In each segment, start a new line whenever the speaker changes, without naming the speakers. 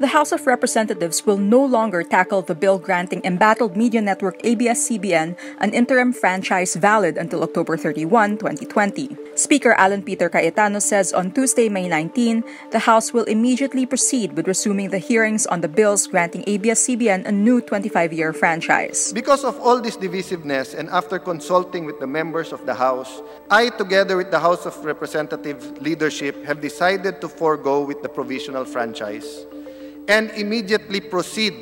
The House of Representatives will no longer tackle the bill granting embattled media network ABS-CBN an interim franchise valid until October 31, 2020. Speaker Alan Peter Cayetano says on Tuesday, May 19, the House will immediately proceed with resuming the hearings on the bills granting ABS-CBN a new 25-year franchise.
Because of all this divisiveness and after consulting with the members of the House, I, together with the House of Representatives leadership, have decided to forego with the provisional franchise and immediately proceed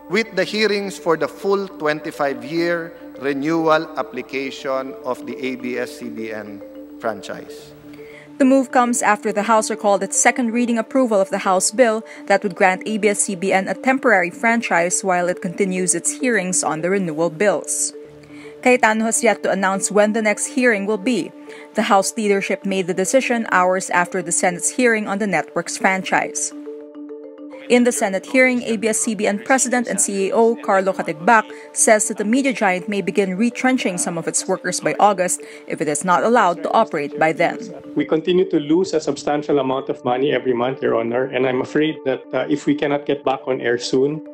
with the hearings for the full 25-year renewal application of the ABS-CBN franchise.
The move comes after the House recalled its second reading approval of the House bill that would grant ABS-CBN a temporary franchise while it continues its hearings on the renewal bills. Cayetano has yet to announce when the next hearing will be. The House leadership made the decision hours after the Senate's hearing on the network's franchise. In the Senate hearing, ABS-CBN President and CEO Carlo Catigbak says that the media giant may begin retrenching some of its workers by August if it is not allowed to operate by then.
We continue to lose a substantial amount of money every month, Your Honor, and I'm afraid that if we cannot get back on air soon,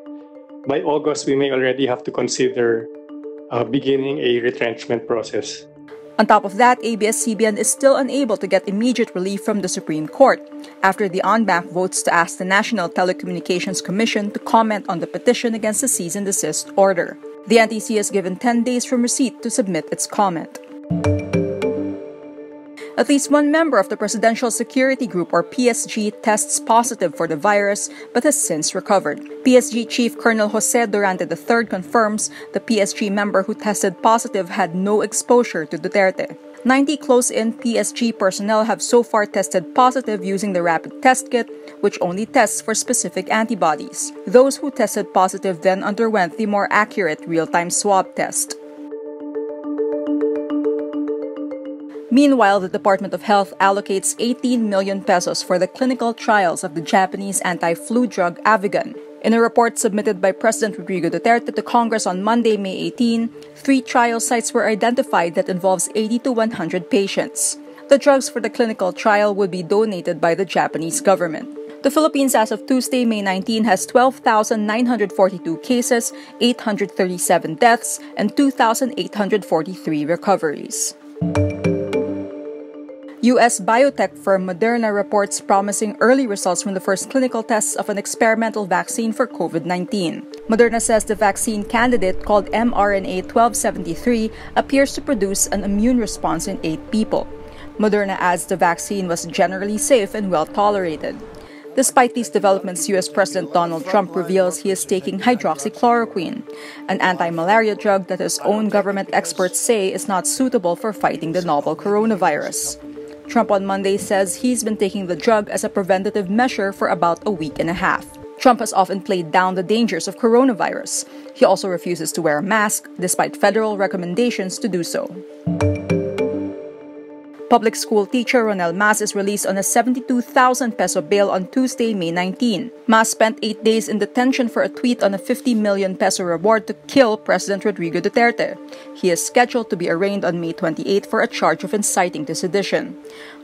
by August we may already have to consider beginning a retrenchment process.
On top of that, ABS-CBN is still unable to get immediate relief from the Supreme Court after the en banc votes to ask the National Telecommunications Commission to comment on the petition against the cease and desist order. The NTC has given 10 days from receipt to submit its comment. At least one member of the Presidential Security Group, or PSG, tests positive for the virus but has since recovered. PSG Chief Colonel Jose Durante III confirms the PSG member who tested positive had no exposure to Duterte. 90 close-in PSG personnel have so far tested positive using the rapid test kit, which only tests for specific antibodies. Those who tested positive then underwent the more accurate real-time swab test. Meanwhile, the Department of Health allocates 18 million pesos for the clinical trials of the Japanese anti-flu drug Avigan. In a report submitted by President Rodrigo Duterte to Congress on Monday, May 18, 3 trial sites were identified that involves 80 to 100 patients. The drugs for the clinical trial would be donated by the Japanese government. The Philippines, as of Tuesday, May 19, has 12,942 cases, 837 deaths, and 2,843 recoveries. U.S. biotech firm Moderna reports promising early results from the first clinical tests of an experimental vaccine for COVID-19. Moderna says the vaccine candidate, called mRNA-1273, appears to produce an immune response in 8 people. Moderna adds the vaccine was generally safe and well tolerated. Despite these developments, U.S. President Donald Trump reveals he is taking hydroxychloroquine, an anti-malaria drug that his own government experts say is not suitable for fighting the novel coronavirus. Trump on Monday says he's been taking the drug as a preventative measure for about a week and a half. Trump has often played down the dangers of coronavirus. He also refuses to wear a mask, despite federal recommendations to do so. Public school teacher Ronel Mas is released on a 72,000 peso bail on Tuesday, May 19. Mas spent 8 days in detention for a tweet on a 50 million peso reward to kill President Rodrigo Duterte. He is scheduled to be arraigned on May 28 for a charge of inciting to sedition.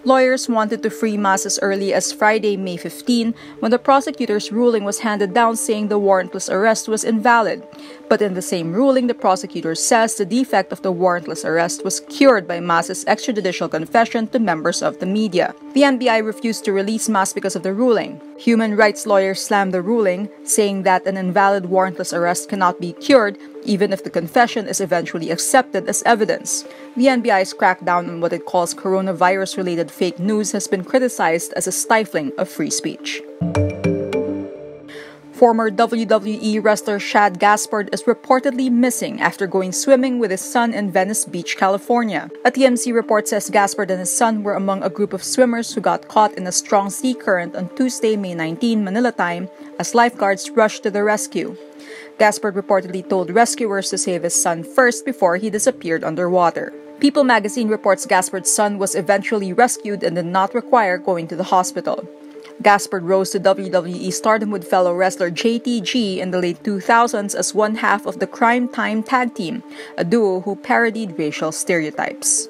Lawyers wanted to free Mas as early as Friday, May 15, when the prosecutor's ruling was handed down saying the warrantless arrest was invalid. But in the same ruling, the prosecutor says the defect of the warrantless arrest was cured by Mas's extrajudicial confession to members of the media. The NBI refused to release Mas because of the ruling. Human rights lawyers slammed the ruling, saying that an invalid warrantless arrest cannot be cured even if the confession is eventually accepted as evidence. The NBI's crackdown on what it calls coronavirus-related fake news has been criticized as a stifling of free speech. Former WWE wrestler Shad Gaspard is reportedly missing after going swimming with his son in Venice Beach, California. A TMZ report says Gaspard and his son were among a group of swimmers who got caught in a strong sea current on Tuesday, May 19, Manila time, as lifeguards rushed to the rescue. Gaspard reportedly told rescuers to save his son first before he disappeared underwater. People magazine reports Gaspard's son was eventually rescued and did not require going to the hospital. Gaspard rose to WWE stardom with fellow wrestler JTG in the late 2000s as one half of the Crime Time Tag Team, a duo who parodied racial stereotypes.